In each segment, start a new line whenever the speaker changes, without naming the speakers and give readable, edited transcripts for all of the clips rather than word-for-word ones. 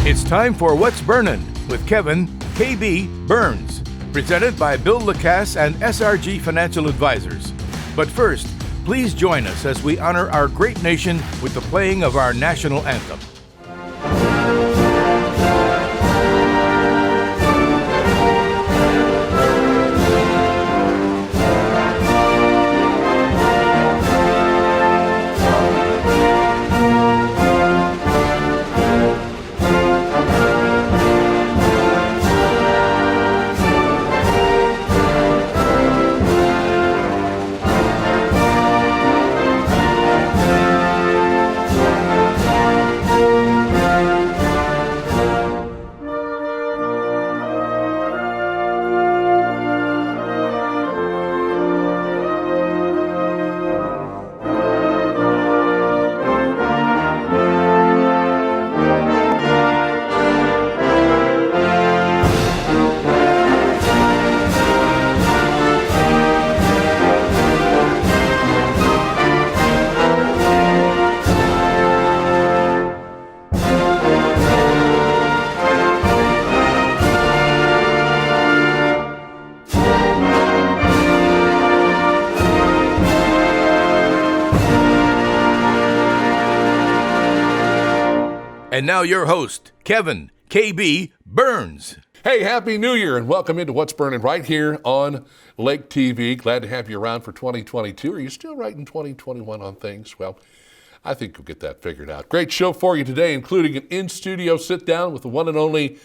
It's time for What's Burnin' with Kevin KB Burns, presented by Bill Lacasse and SRG Financial Advisors. But first, please join us as we honor our great nation with the playing of our national anthem. And now your host, Kevin KB Burns.
Hey, Happy New Year and welcome into What's Burning right here on Lake TV. Glad to have you around for 2022. Are you still writing 2021 on things? Well, I think you'll get that figured out. Great show for you today, including an in-studio sit-down with the one and only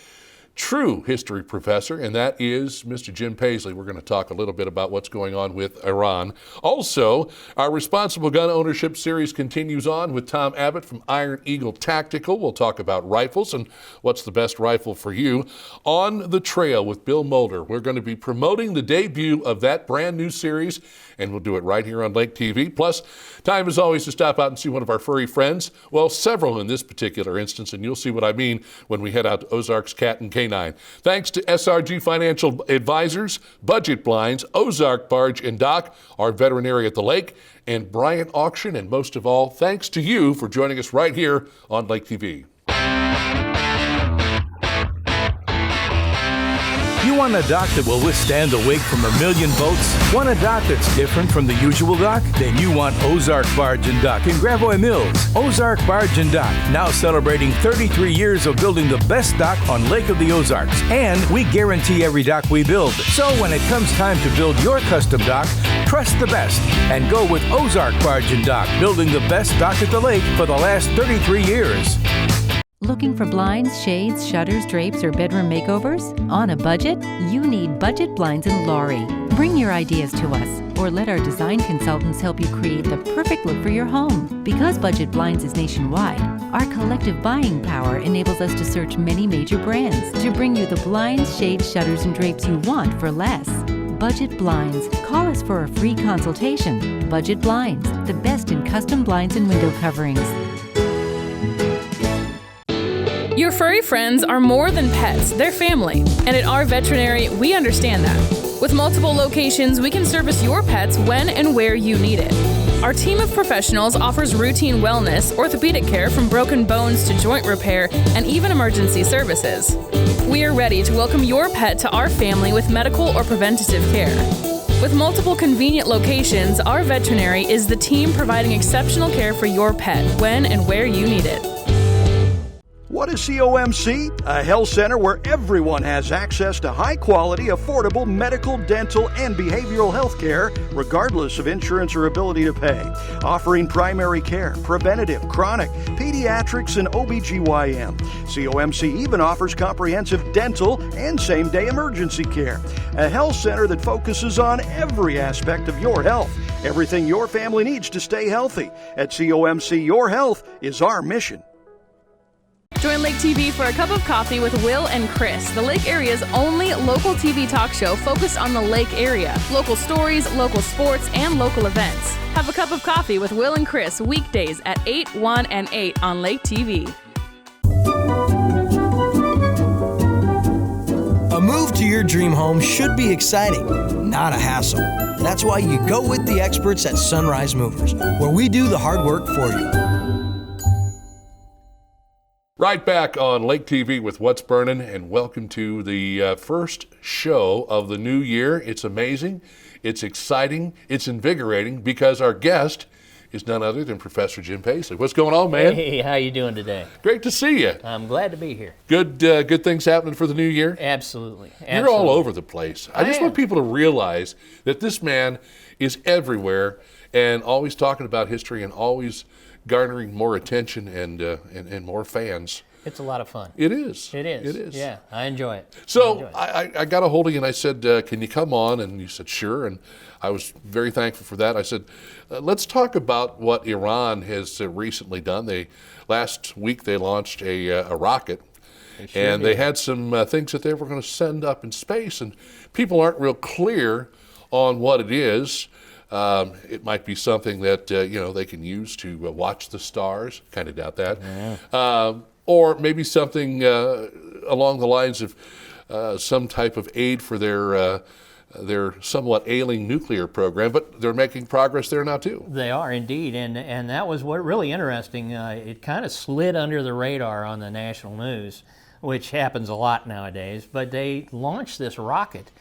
true history professor, and that is Mr. Jim Paisley. We're going to talk a little bit about what's going on with Iran. Also, our Responsible Gun Ownership series continues on with Tom Abbott from Iron Eagle Tactical. We'll talk about rifles and what's the best rifle for you. On the Trail with Bill Mulder, we're going to be promoting the debut of that brand new series, and we'll do it right here on Lake TV. Plus, time is always to stop out and see one of our furry friends. Well, several in this particular instance, and you'll see what I mean when we head out to Ozarks Cat and Canine. Thanks to SRG Financial Advisors, Budget Blinds, Ozark Barge and Dock, our veterinary at the lake, and Bryant Auction, and most of all, thanks to you for joining us right here on Lake TV.
You want a dock that will withstand the wake from a million boats? Want a dock that's different from the usual dock? Then you want Ozark Barge and Dock in Gravois Mills. Ozark Barge and Dock, now celebrating 33 years of building the best dock on Lake of the Ozarks. And we guarantee every dock we build. So when it comes time to build your custom dock, trust the best and go with Ozark Barge and Dock, building the best dock at the lake for the last 33 years.
Looking for blinds, shades, shutters, drapes, or bedroom makeovers? On a budget? You need Budget Blinds in Laurie. Bring your ideas to us, or let our design consultants help you create the perfect look for your home. Because Budget Blinds is nationwide, our collective buying power enables us to search many major brands to bring you the blinds, shades, shutters, and drapes you want for less. Budget Blinds. Call us for a free consultation. Budget Blinds, the best in custom blinds and window coverings.
Your furry friends are more than pets, they're family. And at our veterinary, we understand that. With multiple locations, we can service your pets when and where you need it. Our team of professionals offers routine wellness, orthopedic care from broken bones to joint repair, and even emergency services. We are ready to welcome your pet to our family with medical or preventative care. With multiple convenient locations, our veterinary is the team providing exceptional care for your pet when and where you need it.
What is COMC? A health center where everyone has access to high-quality, affordable medical, dental, and behavioral health care, regardless of insurance or ability to pay. Offering primary care, preventative, chronic, pediatrics, and OBGYN. COMC even offers comprehensive dental and same-day emergency care. A health center that focuses on every aspect of your health. Everything your family needs to stay healthy. At COMC, your health is our mission.
Join Lake TV for a cup of coffee with Will and Chris, the Lake area's only local TV talk show focused on the Lake area. Local stories, local sports, and local events. Have a cup of coffee with Will and Chris weekdays at 8, 1, and 8 on Lake TV.
A move to your dream home should be exciting, not a hassle. That's why you go with the experts at Sunrise Movers, where we do the hard work for you.
Right back on Lake TV with What's Burning, and welcome to the first show of the new year. It's amazing, it's exciting, it's invigorating, because our guest is none other than Professor Jim Paisley. What's going on, man?
Hey, how you doing today?
Great to see you.
I'm glad to be here.
Good things happening for the new year?
Absolutely.
You're all over the place. I just want people to realize that this man is everywhere and always talking about history and always garnering more attention and more fans.
It's a lot of fun.
It is.
It is.
It is.
Yeah, I enjoy it.
So I got a hold of you and I said, can you come on? And you said, sure. And I was very thankful for that. I said, let's talk about what Iran has recently done. Last week they launched a rocket. They had some things that they were going to send up in space. And people aren't real clear on what it is. It might be something that they can use to watch the stars. Kind of doubt that. Yeah. Or maybe something along the lines of some type of aid for their somewhat ailing nuclear program. But they're making progress there now too.
They are indeed, and that was what really interesting. It kind of slid under the radar on the national news, which happens a lot nowadays. But they launched this rocket.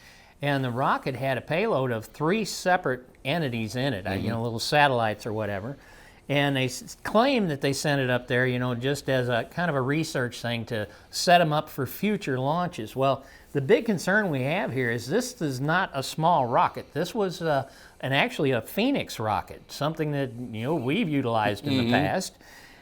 And the rocket had a payload of 3 separate entities in it, little satellites or whatever. And they claim that they sent it up there, just as a kind of a research thing to set them up for future launches. Well, the big concern we have here is this is not a small rocket. This was actually a Phoenix rocket, something that we've utilized in the past.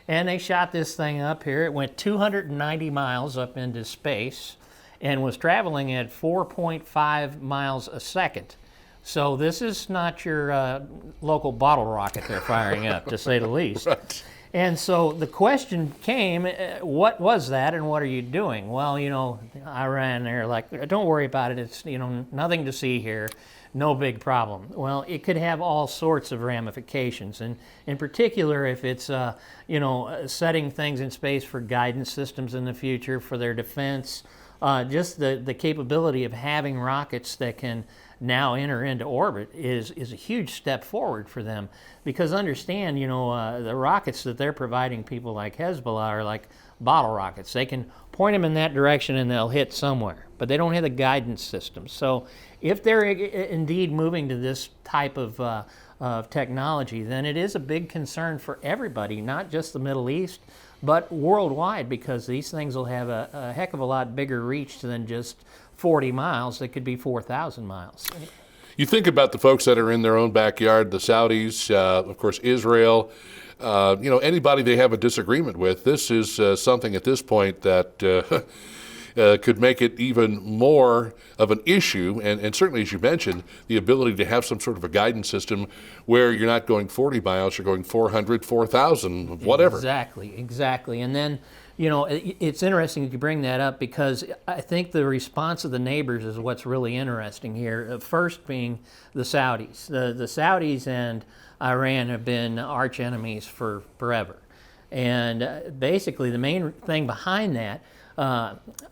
And they shot this thing up here. It went 290 miles up into space and was traveling at 4.5 miles a second. So this is not your local bottle rocket they're firing up, to say the least.
Right.
And so the question came, what was that and what are you doing? Well, Iran, they're like, don't worry about it. It's, nothing to see here. No big problem. Well, it could have all sorts of ramifications. And in particular, if it's, setting things in space for guidance systems in the future, for their defense, just the capability of having rockets that can now enter into orbit is a huge step forward for them. Because understand, the rockets that they're providing people like Hezbollah are like bottle rockets. They can point them in that direction and they'll hit somewhere, but they don't have the guidance system. So if they're indeed moving to this type of technology, then it is a big concern for everybody, not just the Middle East, but worldwide, because these things will have a heck of a lot bigger reach than just 40 miles. They could be 4,000 miles.
You think about the folks that are in their own backyard, the Saudis, of course, Israel, anybody they have a disagreement with. This is something at this point that could make it even more of an issue. And certainly, as you mentioned, the ability to have some sort of a guidance system where you're not going 40 miles, you're going 400, 4,000, whatever.
Exactly. And then, it's interesting that you bring that up, because I think the response of the neighbors is what's really interesting here. First being the Saudis. The Saudis and Iran have been arch enemies for forever. And basically the main thing behind that,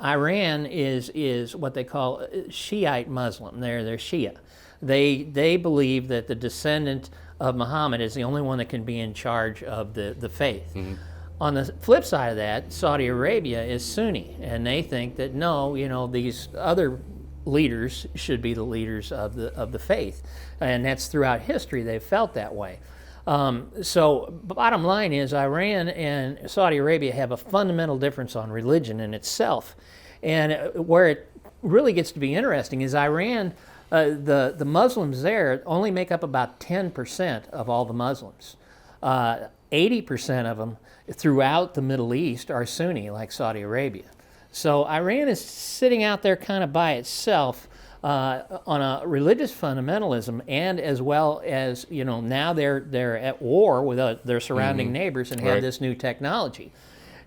Iran is what they call Shiite Muslim. They're Shia. They believe that the descendant of Muhammad is the only one that can be in charge of the faith. Mm-hmm. On the flip side of that, Saudi Arabia is Sunni, and they think that no, these other leaders should be the leaders of the faith, and that's throughout history they've felt that way. So bottom line is, Iran and Saudi Arabia have a fundamental difference on religion in itself, and where it really gets to be interesting is Iran. The Muslims there only make up about 10% of all the Muslims. 80% of them throughout the Middle East are Sunni, like Saudi Arabia. So Iran is sitting out there kind of by itself on a religious fundamentalism, and as well as, now they're at war with their surrounding neighbors and have this new technology.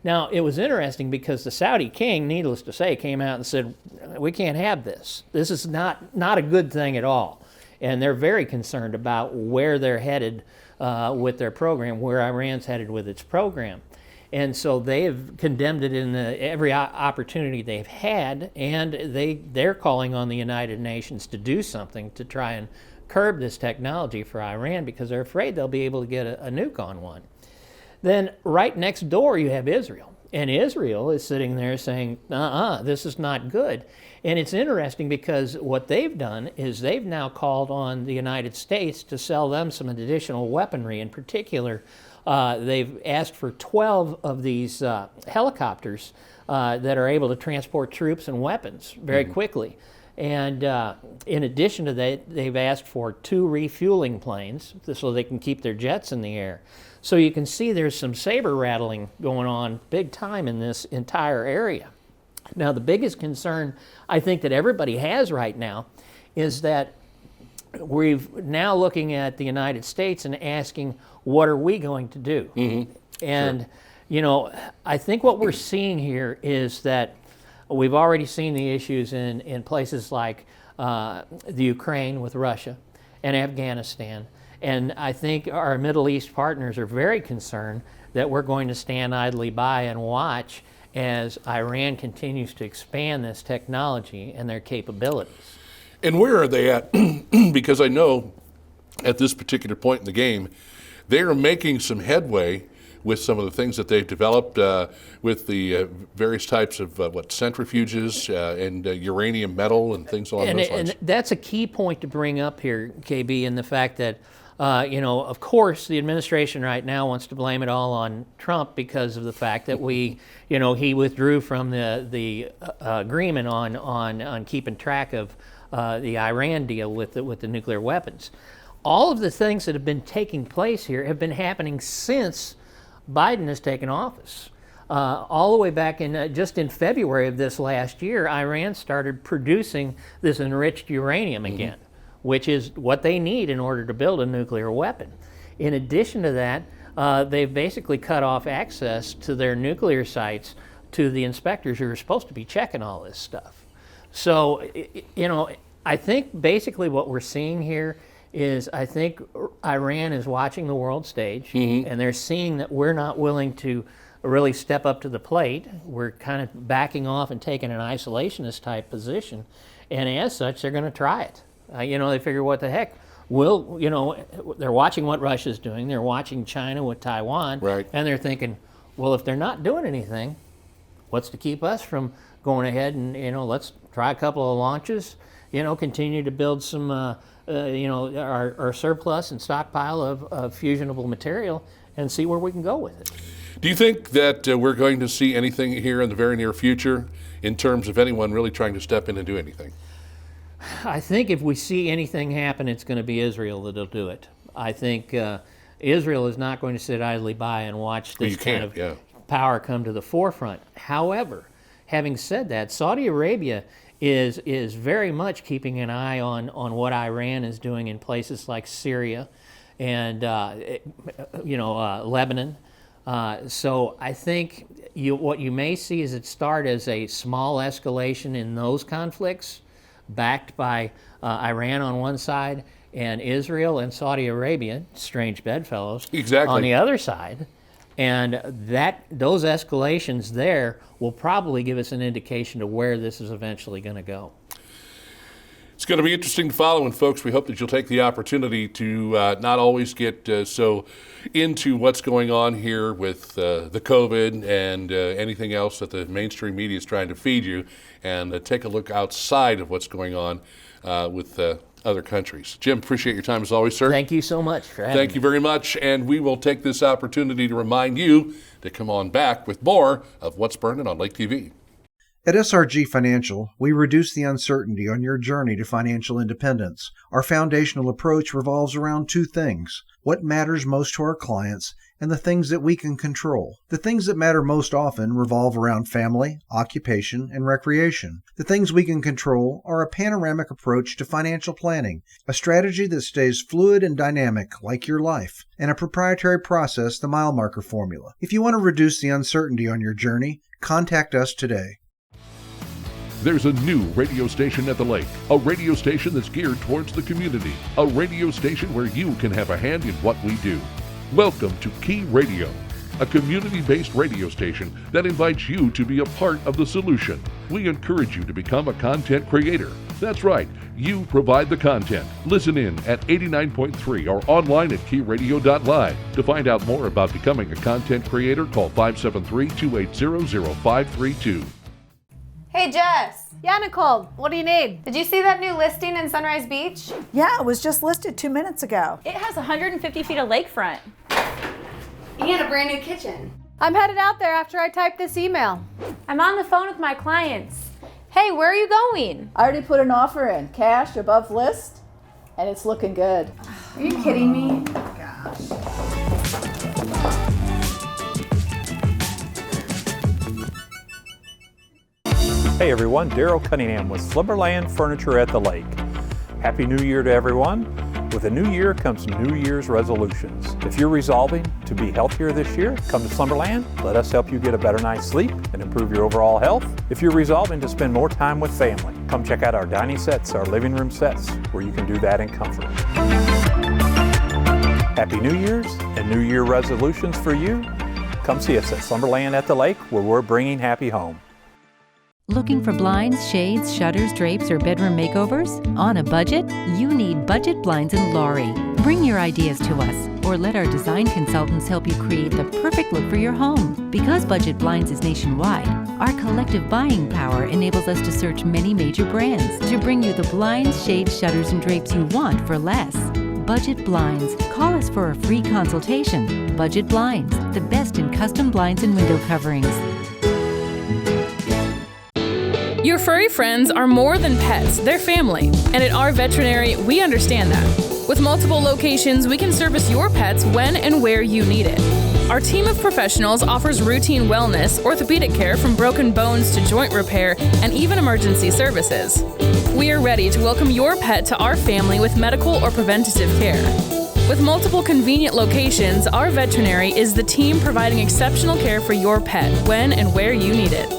Now, it was interesting because the Saudi king, needless to say, came out and said, we can't have this. This is not a good thing at all. And they're very concerned about where they're headed with their program, where Iran's headed with its program. And so they have condemned it in every opportunity they've had, and they're calling on the United Nations to do something to try and curb this technology for Iran, because they're afraid they'll be able to get a nuke on one. Then right next door you have Israel. And Israel is sitting there saying, this is not good. And it's interesting because what they've done is they've now called on the United States to sell them some additional weaponry. In particular, they've asked for 12 of these helicopters that are able to transport troops and weapons very quickly. And in addition to that, they've asked for 2 refueling planes so they can keep their jets in the air. So you can see there's some saber rattling going on big time in this entire area. Now, the biggest concern I think that everybody has right now is that we're now looking at the United States and asking, what are we going to do? And, you know, I think what we're seeing here is that we've already seen the issues in places like the Ukraine with Russia and Afghanistan. And I think our Middle East partners are very concerned that we're going to stand idly by and watch as Iran continues to expand this technology and their capabilities.
And where are they at? Because I know at this particular point in the game, they are making some headway with some of the things that they've developed with the various types of centrifuges and uranium metal and things along those lines.
And that's a key point to bring up here, KB, in the fact that of course, the administration right now wants to blame it all on Trump because of the fact that he withdrew from the agreement on keeping track of the Iran deal with the nuclear weapons. All of the things that have been taking place here have been happening since Biden has taken office. All the way back in just in February of this last year, Iran started producing this enriched uranium again, which is what they need in order to build a nuclear weapon. In addition to that, they've basically cut off access to their nuclear sites to the inspectors who are supposed to be checking all this stuff. So, I think basically what we're seeing here is I think Iran is watching the world stage, and they're seeing that we're not willing to really step up to the plate. We're kind of backing off and taking an isolationist type position, and as such, they're going to try it. They figure, what the heck? They're watching what Russia's doing. They're watching China with Taiwan.
Right.
And they're thinking, well, if they're not doing anything, what's to keep us from going ahead and, let's try a couple of launches, continue to build some, our surplus and stockpile of fusionable material and see where we can go with it.
Do you think that we're going to see anything here in the very near future in terms of anyone really trying to step in and do anything?
I think if we see anything happen, it's going to be Israel that'll do it. I think Israel is not going to sit idly by and watch this kind of power come to the forefront. However, having said that, Saudi Arabia is very much keeping an eye on what Iran is doing in places like Syria and Lebanon. So I think what you may see is it start as a small escalation in those conflicts, backed by Iran on one side and Israel and Saudi Arabia, strange bedfellows, on the other side. And those escalations there will probably give us an indication of where this is eventually going to go.
It's going to be interesting to follow, and folks, we hope that you'll take the opportunity to not always get so into what's going on here with the COVID and anything else that the mainstream media is trying to feed you, and take a look outside of what's going on with other countries. Jim, appreciate your time as always, sir.
Thank you so much for having me.
Thank you very much, and we will take this opportunity to remind you to come on back with more of What's Burning on Lake TV.
At SRG Financial, we reduce the uncertainty on your journey to financial independence. Our foundational approach revolves around 2 things: what matters most to our clients and the things that we can control. The things that matter most often revolve around family, occupation, and recreation. The things we can control are a panoramic approach to financial planning, a strategy that stays fluid and dynamic like your life, and a proprietary process, the mile marker formula. If you want to reduce the uncertainty on your journey, contact us today.
There's a new radio station at the lake, a radio station that's geared towards the community, a radio station where you can have a hand in what we do. Welcome to Key Radio, a community-based radio station that invites you to be a part of the solution. We encourage you to become a content creator, That's right, you provide the content. Listen in at 89.3 or online at keyradio.live. To find out more about becoming a content creator, call 573-280-0532.
Hey, Jess.
Yeah, Nicole, what do you need?
Did you see that new listing in Sunrise Beach?
Yeah, it was just listed 2 minutes ago.
It has 150 feet of lakefront. And a brand new kitchen.
I'm headed out there after I type this email.
I'm on the phone with my clients. Hey, where are you going?
I already put an offer in, cash above list, and it's looking good.
Are you kidding me?
Hey everyone, Daryl Cunningham with Slumberland Furniture at the Lake. Happy New Year to everyone. With a new year comes New Year's resolutions. If you're resolving to be healthier this year, come to Slumberland. Let us help you get a better night's sleep and improve your overall health. If you're resolving to spend more time with family, come check out our dining sets, our living room sets, where you can do that in comfort. Happy New Year's and New Year resolutions for you. Come see us at Slumberland at the Lake, where we're bringing happy home.
Looking for blinds, shades, shutters, drapes, or bedroom makeovers? On a budget? You need Budget Blinds in Laurie. Bring your ideas to us, or let our design consultants help you create the perfect look for your home. Because Budget Blinds is nationwide, our collective buying power enables us to search many major brands to bring you the blinds, shades, shutters, and drapes you want for less. Budget Blinds. Call us for a free consultation. Budget Blinds, the best in custom blinds and window coverings.
Your furry friends are more than pets, they're family. And at our veterinary, we understand that. With multiple locations, we can service your pets when and where you need it. Our team of professionals offers routine wellness, orthopedic care from broken bones to joint repair, and even emergency services. We are ready to welcome your pet to our family with medical or preventative care. With multiple convenient locations, our veterinary is the team providing exceptional care for your pet when and where you need it.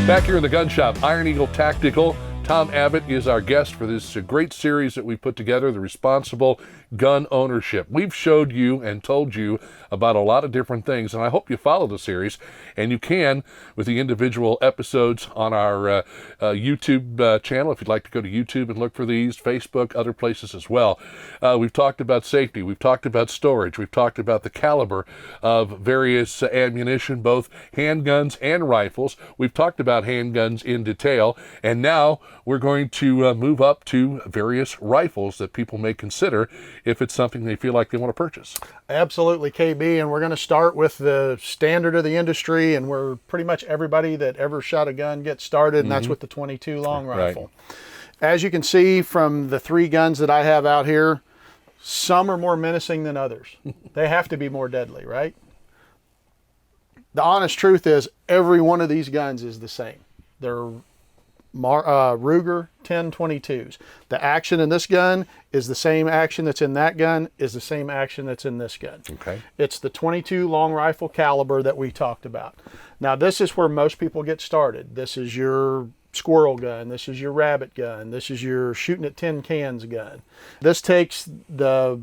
Back here in the gun shop, Iron Eagle Tactical. Tom Abbott is our guest for this great series that we put together, The Responsible Gun Ownership. We've showed you and told you about a lot of different things, and I hope you follow the series, and you can with the individual episodes on our YouTube channel. If you'd like to go to YouTube and look for these, Facebook, other places as well. We've talked about safety. We've talked about storage. We've talked about the caliber of various ammunition, both handguns and rifles. We've talked about handguns in detail, and now we're going to move up to various rifles that people may consider if it's something they feel like they want to purchase.
Absolutely, KB, and we're going to start with the standard of the industry, and where pretty much everybody that ever shot a gun gets started, and that's with the 22 long rifle. Right. As you can see from the three guns that I have out here, some are more menacing than others. They have to be more deadly, right? The honest truth is every one of these guns is the same. They're Ruger 1022s. The action in this gun is the same action that's in that gun is the same action that's in this gun.
Okay.
It's the 22 long rifle caliber that we talked about. Now this is where most people get started. This is your squirrel gun. This is your rabbit gun. This is your shooting at tin cans gun. This takes the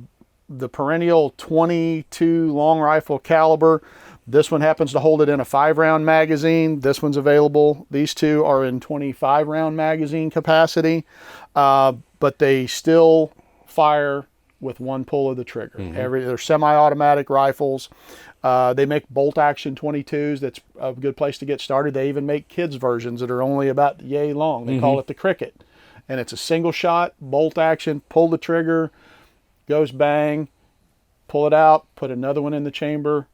perennial 22 long rifle caliber. This one happens to hold it in a 5-round magazine. This one's available. These two are in 25-round magazine capacity, but they still fire with one pull of the trigger. They're semi-automatic rifles. They make bolt-action 22s. That's a good place to get started. They even make kids' versions that are only about yay long. They call it the Cricket. And it's a single shot, bolt-action, pull the trigger, goes bang, pull it out, put another one in the chamber,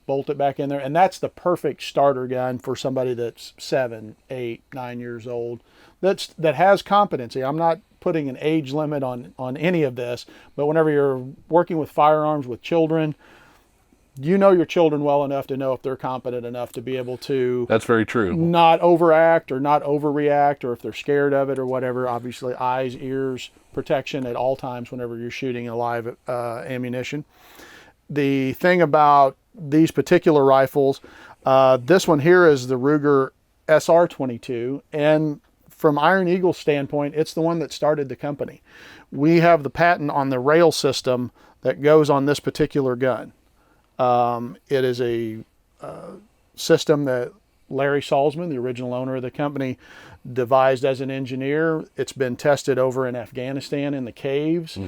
bolt it back in there, and that's the perfect starter gun for somebody that's 7, 8, 9 years old that has competency. I'm not putting an age limit on any of this, but whenever you're working with firearms with children, you know your children well enough to know if they're competent enough to be able to.
That's very true.
Not overact or not overreact, or if they're scared of it or whatever. Obviously, eyes, ears, protection at all times whenever you're shooting a live ammunition. The thing about these particular rifles, this one here is the Ruger SR22, and from Iron Eagle's standpoint, it's the one that started the company. We have the patent on the rail system that goes on this particular gun. It is a system that Larry Salzman, the original owner of the company, devised as an engineer. It's been tested over in Afghanistan in the caves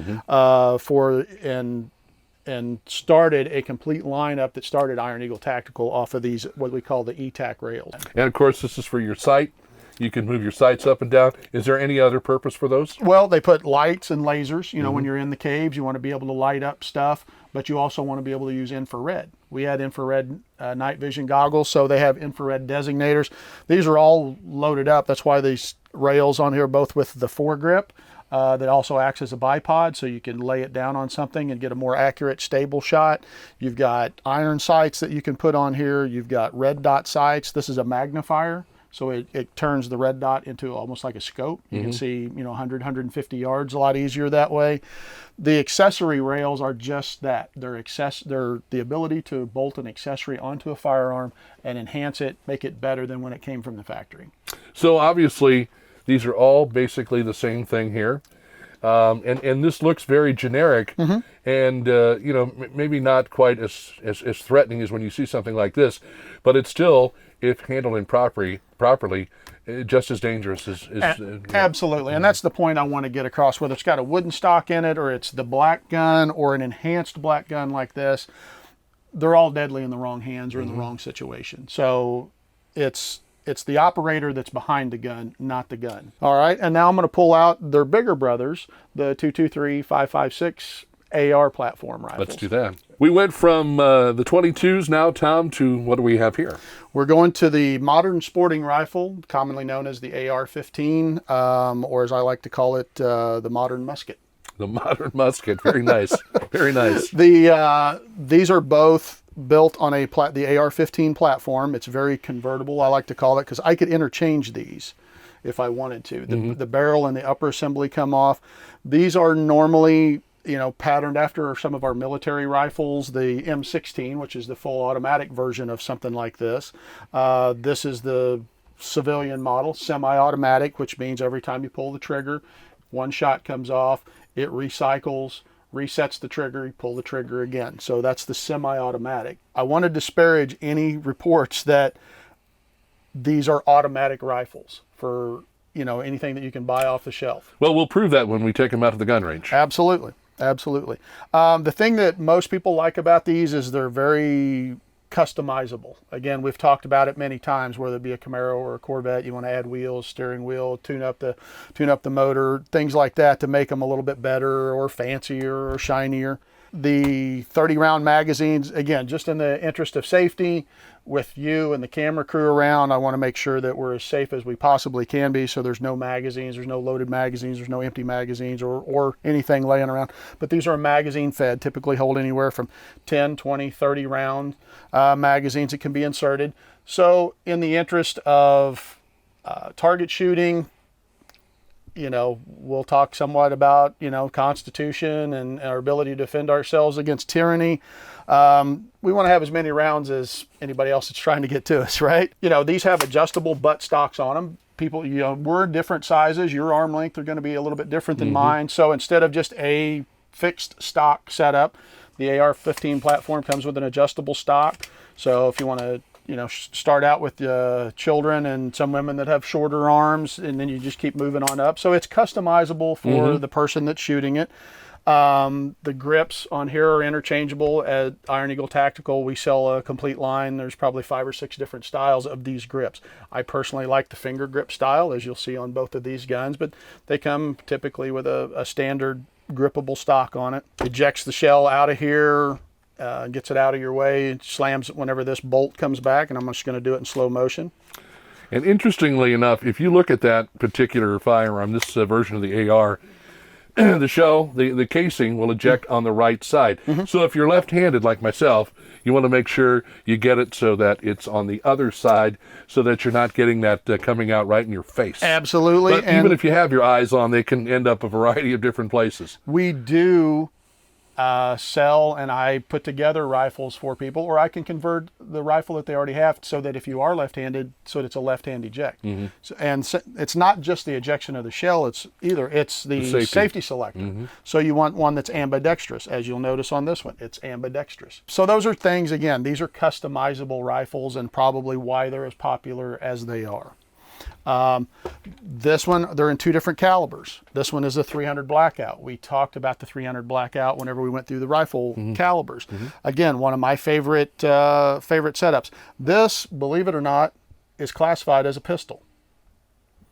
and started a complete lineup that started Iron Eagle Tactical off of these, what we call the ETAC rails.
And of course, this is for your sight. You can move your sights up and down. Is there any other purpose for those?
Well, they put lights and lasers. You know, when you're in the caves, you want to be able to light up stuff, but you also want to be able to use infrared. We had infrared night vision goggles, so they have infrared designators. These are all loaded up. That's why these rails on here, both with the foregrip, that also acts as a bipod, so you can lay it down on something and get a more accurate, stable shot. You've got iron sights that you can put on here. You've got red dot sights. This is a magnifier. So it turns the red dot into almost like a scope. You can see, 100, 150 yards a lot easier that way. The accessory rails are just that. They're the ability to bolt an accessory onto a firearm and enhance it, make it better than when it came from the factory.
So obviously, these are all basically the same thing here. And this looks very generic and, maybe not quite as threatening as when you see something like this, but it's still, if handled improperly, just as dangerous as
absolutely. And that's the point I want to get across, whether it's got a wooden stock in it or it's the black gun or an enhanced black gun like this. They're all deadly in the wrong hands or in the wrong situation. So it's the operator that's behind the gun, not the gun. All right, and now I'm going to pull out their bigger brothers, the 223, 5.56 AR platform rifles.
Let's do that. We went from the 22s now, Tom, to what do we have here?
We're going to the modern sporting rifle, commonly known as the AR-15, or as I like to call it, the modern musket.
The modern musket, very nice, very nice.
These are both built on the AR-15 platform. It's very convertible, I like to call it, because I could interchange these if I wanted to. The barrel and the upper assembly come off. These are normally, patterned after some of our military rifles, the M16, which is the full automatic version of something like this. This is the civilian model, semi-automatic, which means every time you pull the trigger, one shot comes off, it recycles, resets the trigger, you pull the trigger again. So that's the semi-automatic. I want to disparage any reports that these are automatic rifles for, anything that you can buy off the shelf.
Well, we'll prove that when we take them out of the gun range.
Absolutely. Absolutely. The thing that most people like about these is they're very customizable. Again, we've talked about it many times, whether it be a Camaro or a Corvette, you want to add wheels, steering wheel, tune up the motor, things like that to make them a little bit better or fancier or shinier. The 30-round magazines, again, just in the interest of safety, with you and the camera crew around, I want to make sure that we're as safe as we possibly can be, so there's no magazines, there's no loaded magazines, there's no empty magazines or anything laying around. But these are magazine fed, typically hold anywhere from 10, 20, 30 round magazines that can be inserted. So in the interest of target shooting, we'll talk somewhat about, Constitution and our ability to defend ourselves against tyranny. We want to have as many rounds as anybody else that's trying to get to us, right? These have adjustable butt stocks on them. People, we're different sizes. Your arm length are going to be a little bit different than mine. So instead of just a fixed stock setup, the AR-15 platform comes with an adjustable stock. So if you want to start out with children and some women that have shorter arms, and then you just keep moving on up. So it's customizable for the person that's shooting it. The grips on here are interchangeable. At Iron Eagle Tactical, we sell a complete line. There's probably 5 or 6 different styles of these grips. I personally like the finger grip style, as you'll see on both of these guns, but they come typically with a standard grippable stock on it. Ejects the shell out of here, gets it out of your way, it slams it whenever this bolt comes back, and I'm just going to do it in slow motion.
And interestingly enough, if you look at that particular firearm, this version of the AR, the shell, the casing will eject on the right side. So if you're left-handed like myself, you want to make sure you get it so that it's on the other side so that you're not getting that coming out right in your face.
Absolutely.
But even if you have your eyes on, they can end up a variety of different places.
We do sell and I put together rifles for people, or I can convert the rifle that they already have so that if you are left-handed, so that it's a left-hand eject. So it's not just the ejection of the shell, it's the safety selector. So you want one that's ambidextrous. As you'll notice on this one, it's ambidextrous. So those are things, again, these are customizable rifles and probably why they're as popular as they are. This one, they're in two different calibers. This one is a 300 blackout. We talked about the 300 blackout whenever we went through the rifle calibers. Again, one of my favorite setups. This, believe it or not, is classified as a pistol.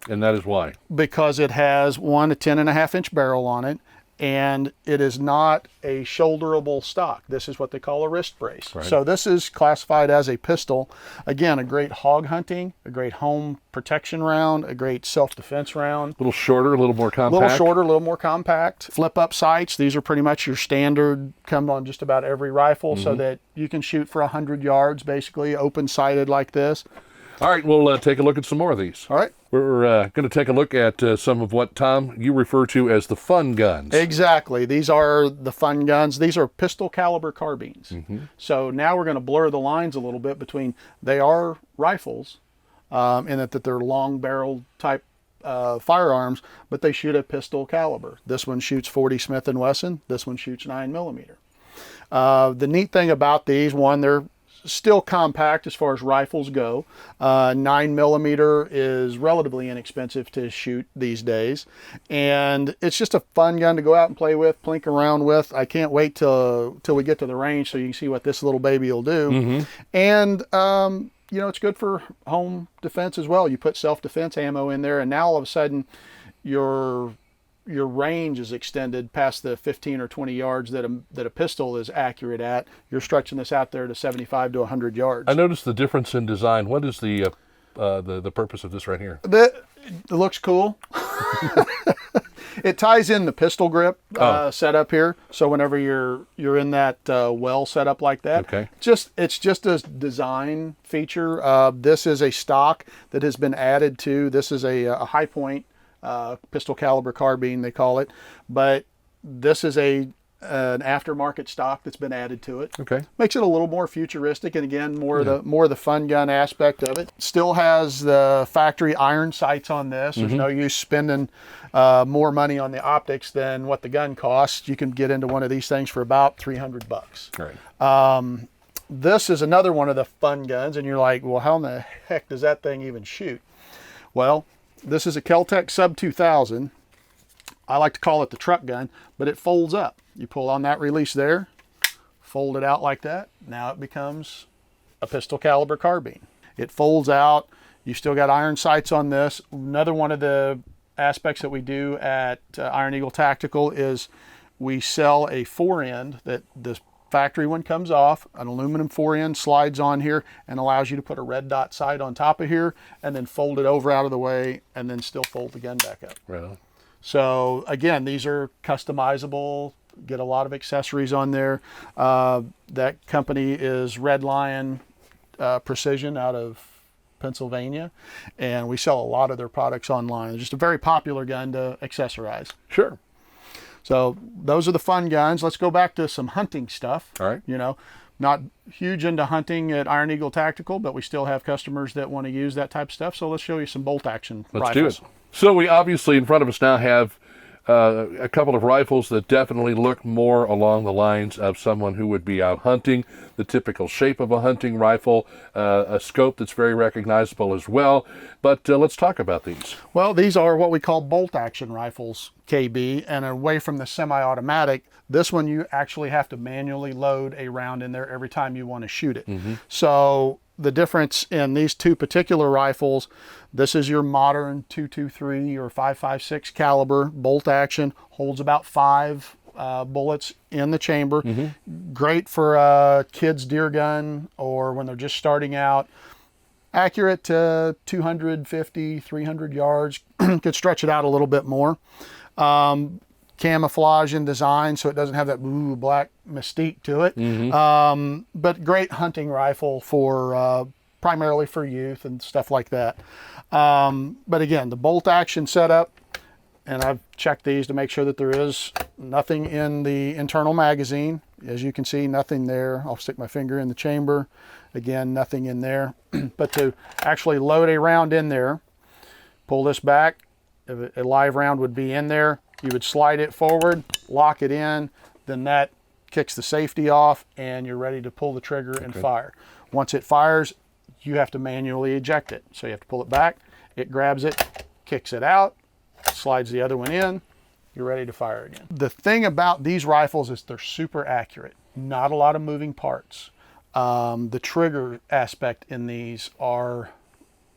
And that is why?
Because it has a 10.5-inch barrel on it, and it is not a shoulderable stock. This is what they call a wrist brace.
Right.
So this is classified as a pistol. Again, a great hog hunting, a great home protection round, a great self-defense round.
A little shorter, a little more compact.
A little shorter, a little more compact. Flip-up sights. These are pretty much your standard, come on just about every rifle, so that you can shoot for 100 yards, basically, open-sighted like this.
All right, we'll take a look at some more of these.
All right.
We're going to take a look at some of what, Tom, you refer to as the fun guns.
Exactly. These are the fun guns. These are pistol caliber carbines. So now we're going to blur the lines a little bit between, they are rifles in that they're long barrel type firearms, but they shoot a pistol caliber. This one shoots 40 Smith & Wesson. This one shoots 9mm. The neat thing about these, one, they're still compact as far as rifles go. 9mm is relatively inexpensive to shoot these days, and it's just a fun gun to go out and play with, plink around with. I can't wait till we get to the range so you can see what this little baby will do. And you know, it's good for home defense as well. You put self-defense ammo in there, and now all of a sudden your range is extended past the 15 or 20 yards that a pistol is accurate at. You're stretching this out there to 75 to 100 yards.
I noticed the difference in design. What is the purpose of this right here?
It looks cool. It ties in the pistol grip setup here. So whenever you're in that well setup like that, it's just a design feature. This is a stock that has been added to. This is a high point pistol caliber carbine, they call it, but this is an aftermarket stock that's been added to it. Makes it a little more futuristic, and again, more of the fun gun aspect of it. Still has the factory iron sights on this. There's no use spending more money on the optics than what the gun costs. You can get into one of these things for about $300.
Right.
This is another one of the fun guns, and you're like, well, how in the heck does that thing even shoot? Well, this is a Kel-Tec Sub 2000. I like to call it the truck gun, but it folds up. You pull on that release there, fold it out like that. Now it becomes a pistol caliber carbine. It folds out. You still got iron sights on this. Another one of the aspects that we do at Iron Eagle Tactical is we sell a 4-end that this factory one comes off, an aluminum 4-end slides on here and allows you to put a red dot sight on top of here and then fold it over out of the way and then still fold the gun back up.
Right on.
So again, these are customizable, get a lot of accessories on there. That company is Red Lion Precision out of Pennsylvania, and we sell a lot of their products online. It's just a very popular gun to accessorize.
Sure.
So those are the fun guns. Let's go back to some hunting stuff.
All right.
You know, not huge into hunting at Iron Eagle Tactical, but we still have customers that want to use that type of stuff. So let's show you some bolt action rifles.
Let's do it. So we obviously in front of us now have a couple of rifles that definitely look more along the lines of someone who would be out hunting, the typical shape of a hunting rifle, a scope that's very recognizable as well. But let's talk about these.
Well, these are what we call bolt action rifles, KB, and away from the semi-automatic, this one you actually have to manually load a round in there every time you want to shoot it. So the difference in these two particular rifles, this is your modern 223 or 5.56 caliber bolt action, holds about 5 bullets in the chamber. Great for a kid's deer gun or when they're just starting out. Accurate to 250, 300 yards. Could stretch it out a little bit more. KB camouflage in design, so it doesn't have that blue black mystique to it. But great hunting rifle for primarily for youth and stuff like that. But again, the bolt action setup, and I've checked these to make sure that there is nothing in the internal magazine. As you can see, nothing there. I'll stick my finger in the chamber. Again, nothing in there. But to actually load a round in there, pull this back. If a live round would be in there, you would slide it forward, lock it in, then that kicks the safety off, and you're ready to pull the trigger and fire. Once it fires, you have to manually eject it. So you have to pull it back, it grabs it, kicks it out, slides the other one in, you're ready to fire again. The thing about these rifles is they're super accurate. Not a lot of moving parts. The trigger aspect in these are,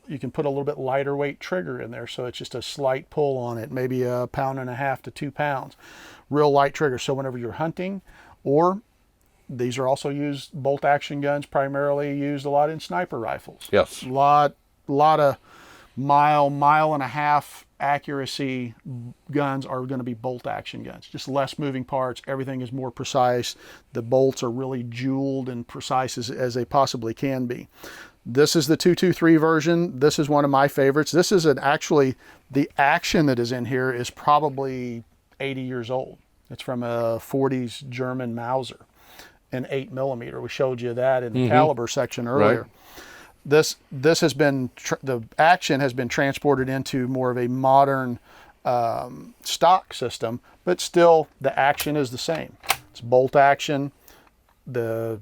you can put a little bit lighter weight trigger in there, so it's just a slight pull on it, maybe 1.5 pounds to 2 pounds. Real light trigger, so whenever you're hunting, or these are also used, bolt action guns primarily used a lot in sniper rifles.
Yes.
A lot of mile and a half accuracy guns are going to be bolt action guns. Just less moving parts, everything is more precise. The bolts are really jeweled and precise as they possibly can be. This is the 223 version. This is one of my favorites. This is actually, the action that is in here is probably 80 years old. It's from a 40s German Mauser, an 8mm. We showed you that in the caliber section earlier.
Right.
This has been, the action has been transported into more of a modern stock system, but still the action is the same. It's bolt action. The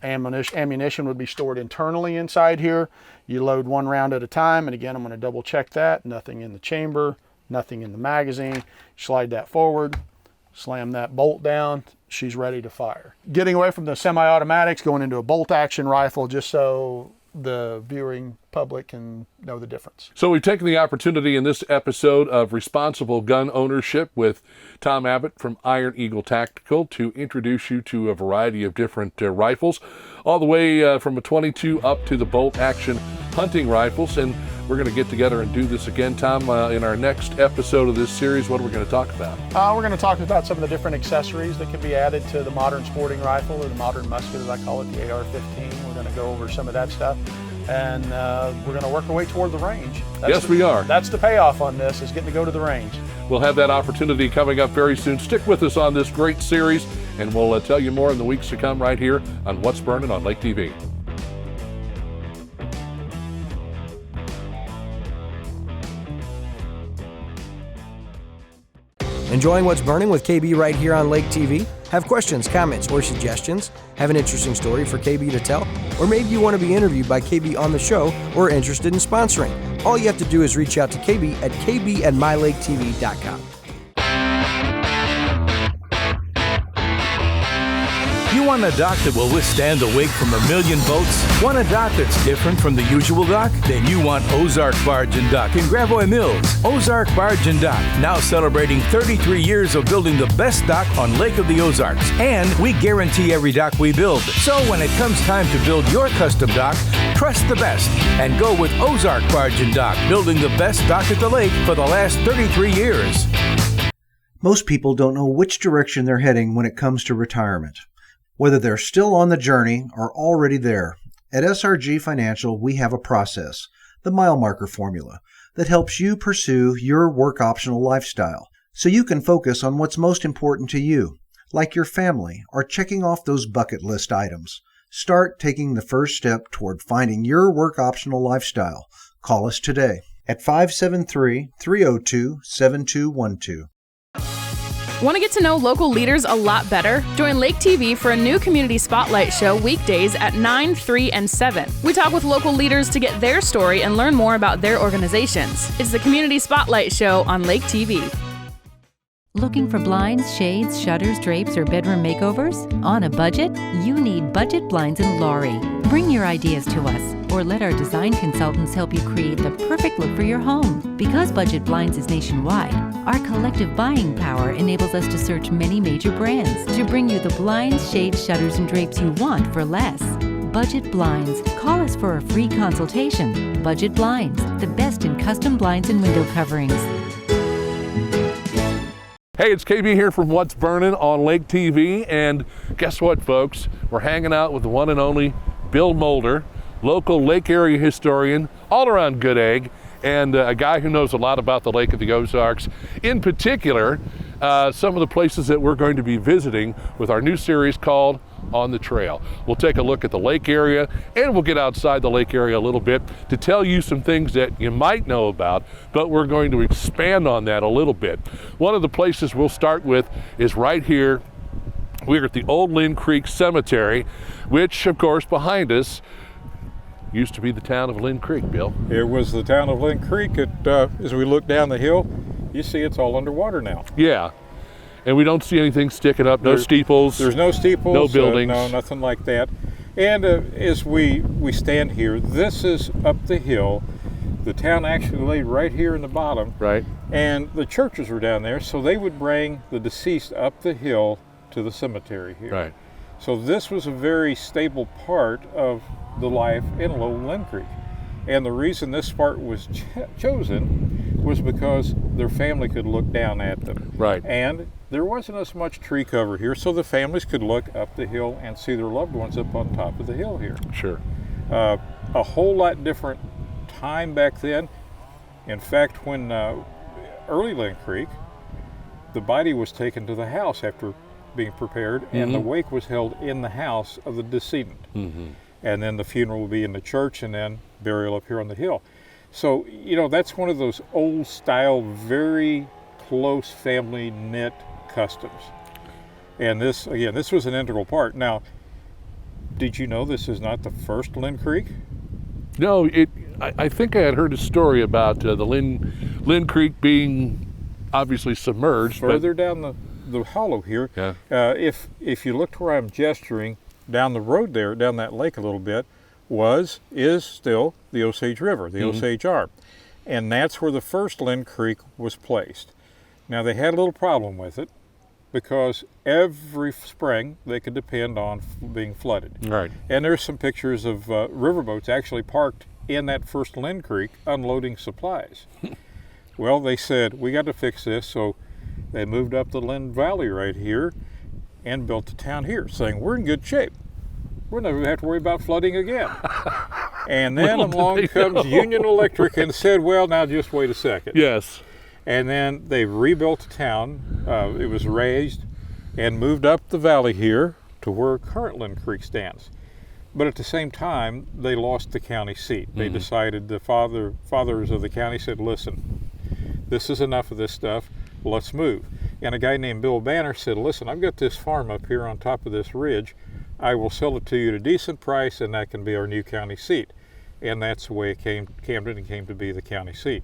ammunition would be stored internally inside here. You load one round at a time, and again, I'm going to double check that. Nothing in the chamber, nothing in the magazine. Slide that forward, slam that bolt down, she's ready to fire. Getting away from the semi-automatics, going into a bolt action rifle, just so the viewing public can know the difference.
So we've taken the opportunity in this episode of Responsible Gun Ownership with Tom Abbott from Iron Eagle Tactical to introduce you to a variety of different rifles, all the way from a 22 up to the bolt action hunting rifles. And we're going to get together and do this again, Tom, in our next episode of this series. What are we going to talk about?
We're going to talk about some of the different accessories that can be added to the modern sporting rifle, or the modern musket, as I call it, the AR-15. We're going to go over some of that stuff, and we're going to work our way toward the range.
We are.
That's the payoff on this, is getting to go to the range.
We'll have that opportunity coming up very soon. Stick with us on this great series, and we'll tell you more in the weeks to come right here on What's Burning on Lake TV.
Enjoying What's Burning with KB right here on Lake TV? Have questions, comments, or suggestions? Have an interesting story for KB to tell? Or maybe you want to be interviewed by KB on the show or are interested in sponsoring? All you have to do is reach out to KB at kb@mylaketv.com.
You want a dock that will withstand the wake from a million boats? Want a dock that's different from the usual dock? Then you want Ozark Barge and Dock in Gravois Mills. Ozark Barge and Dock, now celebrating 33 years of building the best dock on Lake of the Ozarks. And we guarantee every dock we build. So when it comes time to build your custom dock, trust the best and go with Ozark Barge and Dock, building the best dock at the lake for the last 33 years.
Most people don't know which direction they're heading when it comes to retirement. Whether they're still on the journey or already there, at SRG Financial, we have a process, the mile marker formula, that helps you pursue your work optional lifestyle so you can focus on what's most important to you, like your family or checking off those bucket list items. Start taking the first step toward finding your work optional lifestyle. Call us today at 573-302-7212.
Want to get to know local leaders a lot better? Join Lake TV for a new Community Spotlight show weekdays at 9, 3, and 7. We talk with local leaders to get their story and learn more about their organizations. It's the Community Spotlight show on Lake TV.
Looking for blinds, shades, shutters, drapes, or bedroom makeovers? On a budget? You need Budget Blinds in Laurie. Bring your ideas to us, or let our design consultants help you create the perfect look for your home. Because Budget Blinds is nationwide, our collective buying power enables us to search many major brands to bring you the blinds, shades, shutters, and drapes you want for less. Budget Blinds. Call us for a free consultation. Budget Blinds, the best in custom blinds and window coverings.
Hey, it's KB here from What's Burning on Lake TV, and guess what, folks? We're hanging out with the one and only Bill Mulder, local lake area historian, all around good egg, and a guy who knows a lot about the Lake of the Ozarks. In particular, some of the places that we're going to be visiting with our new series called On the Trail. We'll take a look at the lake area, and we'll get outside the lake area a little bit to tell you some things that you might know about, but we're going to expand on that a little bit. One of the places we'll start with is right here. We're at the Old Lynn Creek Cemetery, which, of course, behind us used to be the town of Lynn Creek, Bill.
It was the town of Lynn Creek. As we look down the hill, you see it's all underwater now.
Yeah. And we don't see anything sticking up, no steeples.
There's no steeples.
No buildings.
No, nothing like that. And as we stand here, this is up the hill. The town actually laid right here in the bottom.
Right.
And the churches were down there, so they would bring the deceased up the hill to the cemetery here.
Right.
So this was a very stable part of the life in Old Lynn Creek. And the reason this part was chosen was because their family could look down at them.
Right.
And there wasn't as much tree cover here, so the families could look up the hill and see their loved ones up on top of the hill here.
Sure.
A whole lot different time back then. In fact, when early Lynn Creek, the body was taken to the house after being prepared, and the wake was held in the house of the decedent. And then the funeral will be in the church, and then burial up here on the hill. So, you know, that's one of those old style, very close family knit customs. And this, again, this was an integral part. Now, did you know this is not the first Lynn Creek?
No, I think I had heard a story about the Lynn Creek being obviously submerged.
Further down the hollow here,
yeah.
If you look to where I'm gesturing, down the road there, down that lake a little bit, is still the Osage River, the Osage Arm. And that's where the first Lynn Creek was placed. Now they had a little problem with it because every spring they could depend on being flooded.
Right.
And there's some pictures of riverboats actually parked in that first Lynn Creek unloading supplies. Well, they said, we got to fix this, so they moved up the Lynn Valley right here and built a town here, saying we're in good shape. We're never going to have to worry about flooding again. And then along comes Union Electric and said, well, now just wait a second.
Yes.
And then they rebuilt the town. It was raised and moved up the valley here to where current Lynn Creek stands. But at the same time, they lost the county seat. They decided, the fathers of the county said, listen, this is enough of this stuff, let's move. And a guy named Bill Banner said, listen, I've got this farm up here on top of this ridge. I will sell it to you at a decent price, and that can be our new county seat. And that's the way it Camden came to be the county seat.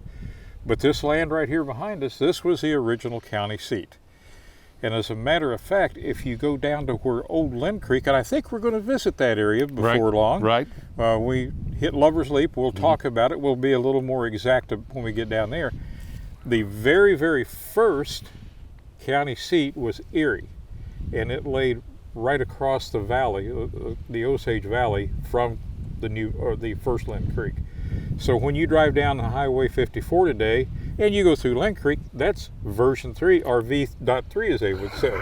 But this land right here behind us, this was the original county seat. And as a matter of fact, if you go down to where Old Lynn Creek, and I think we're going to visit that area before long.
Right.
We hit Lover's Leap. We'll talk about it. We'll be a little more exact when we get down there. The very, very first county seat was Erie, and it laid right across the valley, the Osage Valley, from the first Lynn Creek. So when you drive down the Highway 54 today and you go through Lynn Creek, that's version 3, or V.3 as they would say.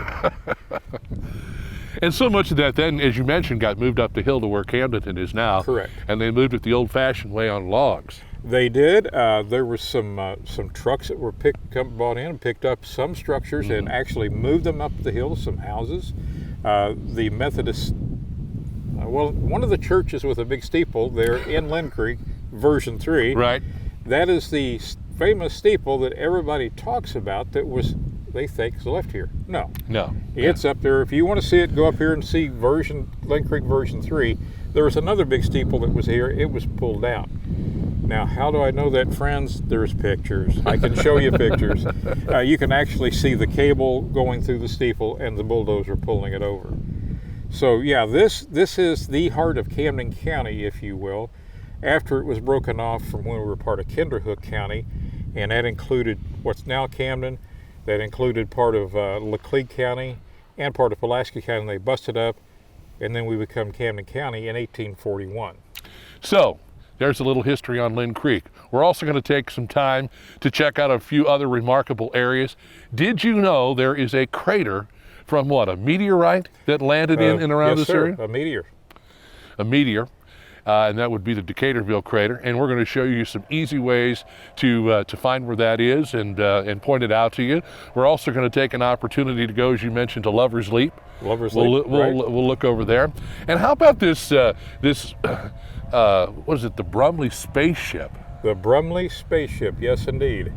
And so much of that then, as you mentioned, got moved up the hill to where Camden is now.
Correct.
And they moved it the old-fashioned way on logs.
They did. There were some trucks that were brought in and picked up some structures and actually moved them up the hill, some houses. The Methodist, one of the churches with a big steeple there in Lynn Creek, version 3.
Right.
That is the famous steeple that everybody talks about that they think is left here. No. It's up there. If you want to see it, go up here and see Lynn Creek version 3. There was another big steeple that was here. It was pulled down. Now, how do I know that, friends? There's pictures. I can show you pictures. You can actually see the cable going through the steeple and the bulldozer pulling it over. So yeah, this is the heart of Camden County, if you will, after it was broken off from when we were part of Kinderhook County, and that included what's now Camden, that included part of Laclede County and part of Pulaski County. They busted up, and then we become Camden County in 1841.
So, There's a little history on Lynn Creek. We're also going to take some time to check out a few other remarkable areas. Did you know there is a crater from what, a meteorite that landed in and around
yes,
this area?
A meteor.
A meteor. And that would be the Decaturville crater, and we're going to show you some easy ways to find where that is and point it out to you. We're also going to take an opportunity to go, as you mentioned, to Lover's Leap.
Lover's Leap, right.
We'll look over there. And how about this what is it, the Brumley spaceship?
The Brumley spaceship, yes indeed.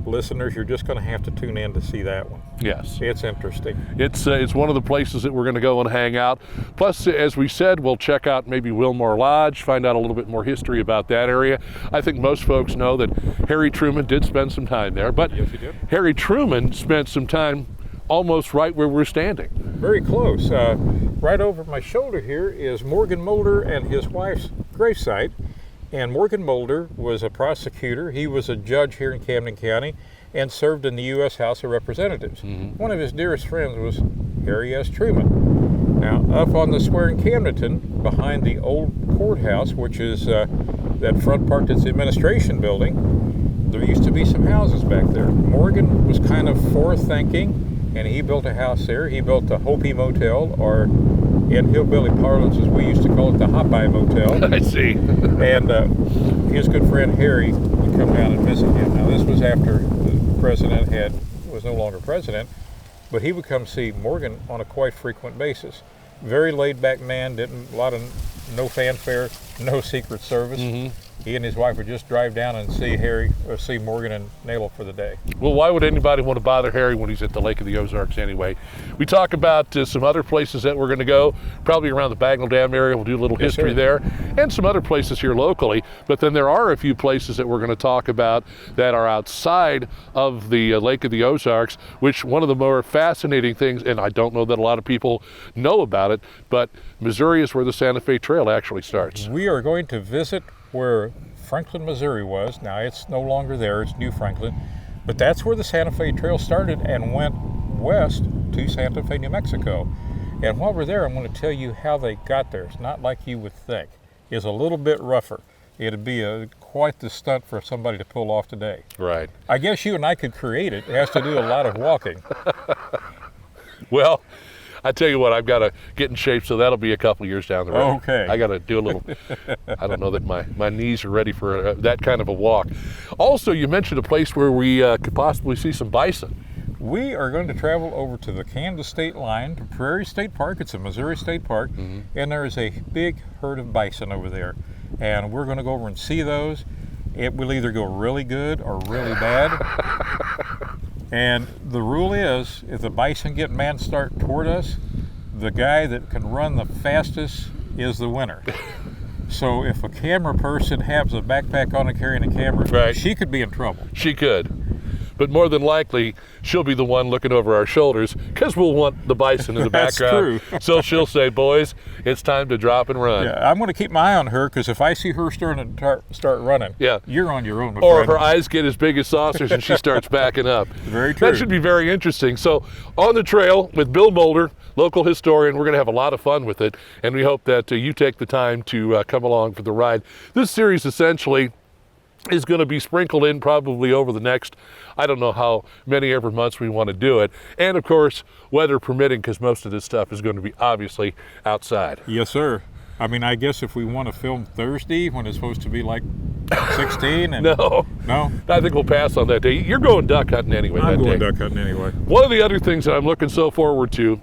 Listeners, you're just going to have to tune in to see that one.
Yes.
It's interesting.
It's one of the places that we're going to go and hang out. Plus, as we said, we'll check out maybe Wilmore Lodge, find out a little bit more history about that area. I think most folks know that Harry Truman did spend some time there, but
yes, he did.
Harry Truman spent some time almost right where we're standing.
Very close. Right over my shoulder here is Morgan Mulder and his wife's gravesite. And Morgan Mulder was a prosecutor. He was a judge here in Camden County and served in the U.S. House of Representatives.
Mm-hmm.
One of his dearest friends was Harry S. Truman. Now, up on the square in Camdenton, behind the old courthouse, which is that front part that's the administration building, there used to be some houses back there. Morgan was kind of forward-thinking, and he built a house there. He built the Hopi Motel, or in hillbilly parlance, as we used to call it, the Hop-Eye Motel.
I see.
And his good friend Harry would come down and visit him. Now, this was after the president was no longer president, but he would come see Morgan on a quite frequent basis. Very laid-back man, no fanfare, no Secret Service.
Mm-hmm.
He and his wife would just drive down and see Morgan and nail it for the day.
Well, why would anybody want to bother Harry when he's at the Lake of the Ozarks anyway? We talk about some other places that we're going to go, probably around the Bagnell Dam area. We'll do a little history there, and some other places here locally. But then there are a few places that we're going to talk about that are outside of the Lake of the Ozarks, which one of the more fascinating things, and I don't know that a lot of people know about it, but Missouri is where the Santa Fe Trail actually starts.
We are going to visit where Franklin, Missouri was. Now it's no longer there, it's New Franklin, but that's where the Santa Fe Trail started and went west to Santa Fe, New Mexico. And while we're there, I'm going to tell you how they got there. It's not like you would think. It's a little bit rougher. It'd be quite the stunt for somebody to pull off today.
Right.
I guess you and I could create it. It has to do a lot of walking.
Well, I tell you what, I've got to get in shape, so that'll be a couple years down the road.
Okay.
I got to do a little, I don't know that my knees are ready for that kind of a walk. Also, you mentioned a place where we could possibly see some bison.
We are going to travel over to the Kansas state line, to Prairie State Park. It's a Missouri state park, and there is a big herd of bison over there. And we're going to go over and see those. It will either go really good or really bad. And the rule is, if the bison get mad and start toward us, the guy that can run the fastest is the winner. So if a camera person has a backpack on and carrying a camera,
right,
she could be in trouble.
She could. But more than likely, she'll be the one looking over our shoulders, because we'll want the bison in the background.
That's true.
So she'll say, boys, it's time to drop and run.
Yeah, I'm going to keep my eye on her, because if I see her starting to start running,
yeah,
you're on your own.
Or her eyes get as big as saucers and she starts backing up.
Very true.
That should be very interesting. So on the trail with Bill Mulder, local historian, we're going to have a lot of fun with it, and we hope that you take the time to come along for the ride. This series essentially is going to be sprinkled in probably over the next, I don't know how many ever months we want to do it. And of course, weather permitting, because most of this stuff is going to be obviously outside.
Yes, sir. I mean, I guess if we want to film Thursday when it's supposed to be like 16 and
No, I think we'll pass on that day. You're going duck hunting anyway.
I'm
that
going
day.
duck hunting anyway.
One of the other things that I'm looking so forward to,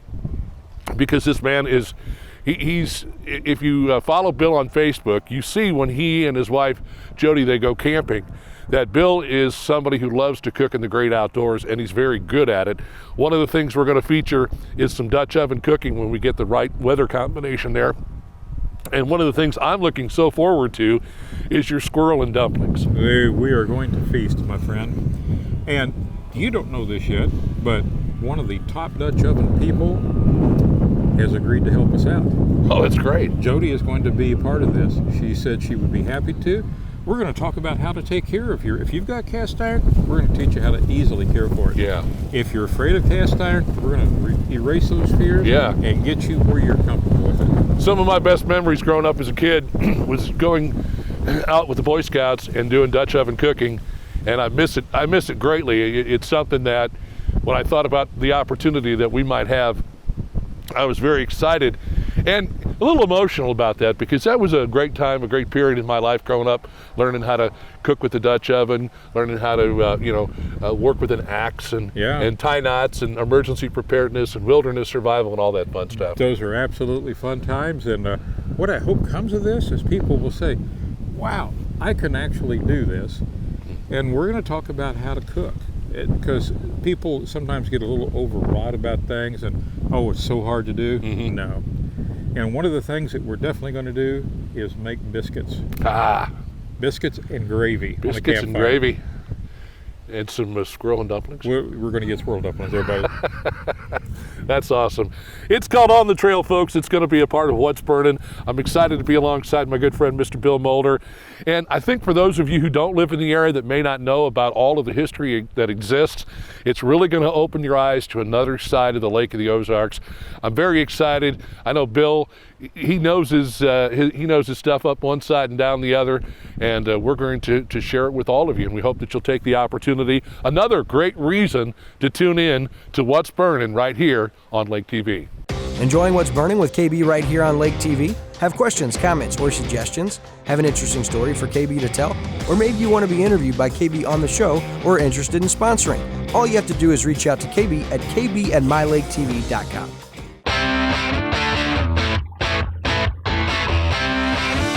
because this man is, he's, if you follow Bill on Facebook, you see when he and his wife Jody, they go camping, that Bill is somebody who loves to cook in the great outdoors, and he's very good at it. One of the things we're going to feature is some Dutch oven cooking when we get the right weather combination there. And one of the things I'm looking so forward to is your squirrel and dumplings.
We are going to feast, my friend. And you don't know this yet, but one of the top Dutch oven people has agreed to help us out.
Oh, that's great.
Jody is going to be a part of this. She said she would be happy to. We're going to talk about how to take care of if you've got cast iron, we're going to teach you how to easily care for it.
Yeah.
If you're afraid of cast iron, we're going to erase those fears,
yeah,
and get you where you're comfortable with it.
Some of my best memories growing up as a kid was going out with the Boy Scouts and doing Dutch oven cooking, and I miss it. I miss it greatly. It's something that when I thought about the opportunity that we might have, I was very excited and a little emotional about that, because that was a great time, a great period in my life growing up, learning how to cook with the Dutch oven, learning how to work with an axe and tie knots and emergency preparedness and wilderness survival and all that fun stuff.
Those are absolutely fun times, and what I hope comes of this is people will say, wow, I can actually do this. And we're going to talk about how to cook, because people sometimes get a little overwrought about things and, oh, it's so hard to do.
Mm-hmm.
No. And one of the things that we're definitely going to do is make biscuits. Biscuits and gravy.
Biscuits and gravy. And some squirrel and dumplings.
We're going to get squirrel dumplings, everybody.
That's awesome. It's called On the Trail, folks. It's going to be a part of What's Burning. I'm excited to be alongside my good friend, Mr. Bill Mulder. And I think for those of you who don't live in the area that may not know about all of the history that exists, it's really going to open your eyes to another side of the Lake of the Ozarks. I'm very excited. I know Bill, he knows his stuff up one side and down the other, and we're going to share it with all of you, and we hope that you'll take the opportunity. Another great reason to tune in to What's Burning right here on Lake TV.
Enjoying What's Burning with KB right here on Lake TV? Have questions, comments, or suggestions? Have an interesting story for KB to tell? Or maybe you want to be interviewed by KB on the show or interested in sponsoring? All you have to do is reach out to KB at kb@mylaketv.com.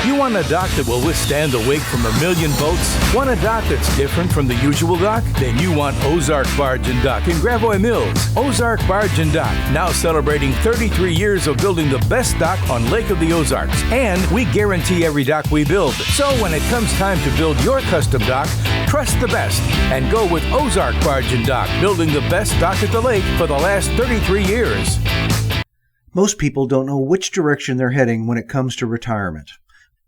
You want a dock that will withstand the wake from a million boats? Want a dock that's different from the usual dock? Then you want Ozark Barge and Dock in Gravois Mills. Ozark Barge and Dock, now celebrating 33 years of building the best dock on Lake of the Ozarks. And we guarantee every dock we build. So when it comes time to build your custom dock, trust the best and go with Ozark Barge and Dock, building the best dock at the lake for the last 33 years.
Most people don't know which direction they're heading when it comes to retirement.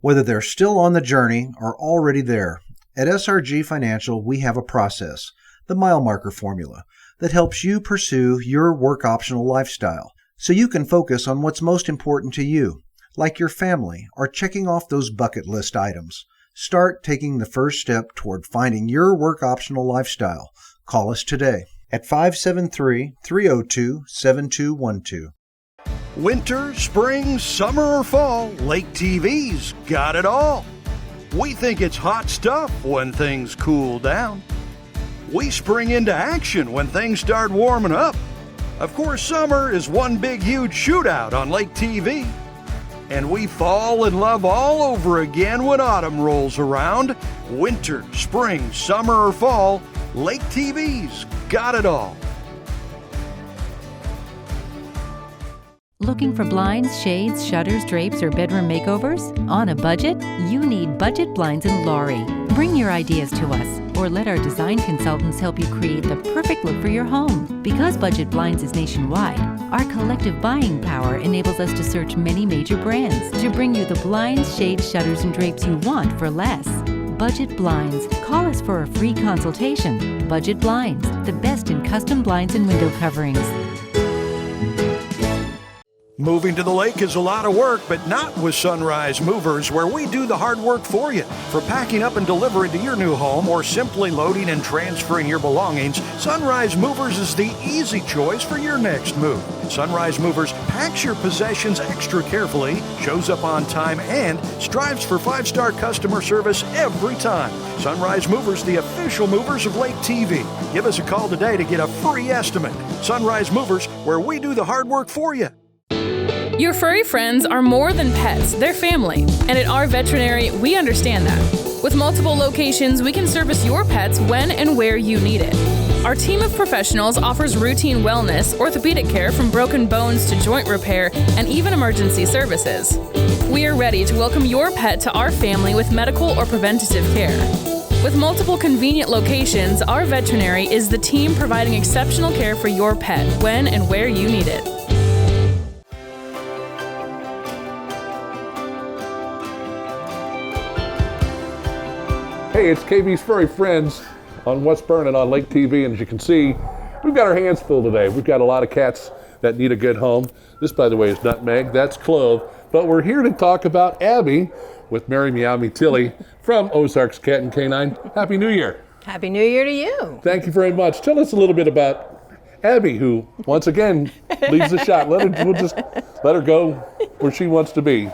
Whether they're still on the journey or already there, at SRG Financial we have a process, the mile marker formula, that helps you pursue your work optional lifestyle so you can focus on what's most important to you, like your family or checking off those bucket list items. Start taking the first step toward finding your work optional lifestyle. Call us today at 573-302-7212.
Winter, spring, summer, or fall, Lake TV's got it all. We think it's hot stuff when things cool down. We spring into action when things start warming up. Of course, summer is one big, huge shootout on Lake TV. And we fall in love all over again when autumn rolls around. Winter, spring, summer, or fall, Lake TV's got it all.
Looking for blinds, shades, shutters, drapes, or bedroom makeovers? On a budget? You need Budget Blinds in Laurie. Bring your ideas to us, or let our design consultants help you create the perfect look for your home. Because Budget Blinds is nationwide, our collective buying power enables us to search many major brands to bring you the blinds, shades, shutters, and drapes you want for less. Budget Blinds. Call us for a free consultation. Budget Blinds, the best in custom blinds and window coverings.
Moving to the lake is a lot of work, but not with Sunrise Movers, where we do the hard work for you. For packing up and delivering to your new home or simply loading and transferring your belongings, Sunrise Movers is the easy choice for your next move. Sunrise Movers packs your possessions extra carefully, shows up on time, and strives for 5-star customer service every time. Sunrise Movers, the official movers of Lake TV. Give us a call today to get a free estimate. Sunrise Movers, where we do the hard work for you.
Your furry friends are more than pets, they're family. And at our veterinary, we understand that. With multiple locations, we can service your pets when and where you need it. Our team of professionals offers routine wellness, orthopedic care from broken bones to joint repair, and even emergency services. We are ready to welcome your pet to our family with medical or preventative care. With multiple convenient locations, our veterinary is the team providing exceptional care for your pet when and where you need it.
Hey, it's KB's Furry Friends on What's Burning on Lake TV, and as you can see, we've got our hands full today. We've got a lot of cats that need a good home. This, by the way, is Nutmeg. That's Clove. But we're here to talk about Abby, with Mary Meow Me Tilly from Ozarks Cat and Canine. Happy New Year.
Happy New Year to you.
Thank you very much. Tell us a little bit about Abby, who, once again, leads the shot. We'll just let her go where she wants to be.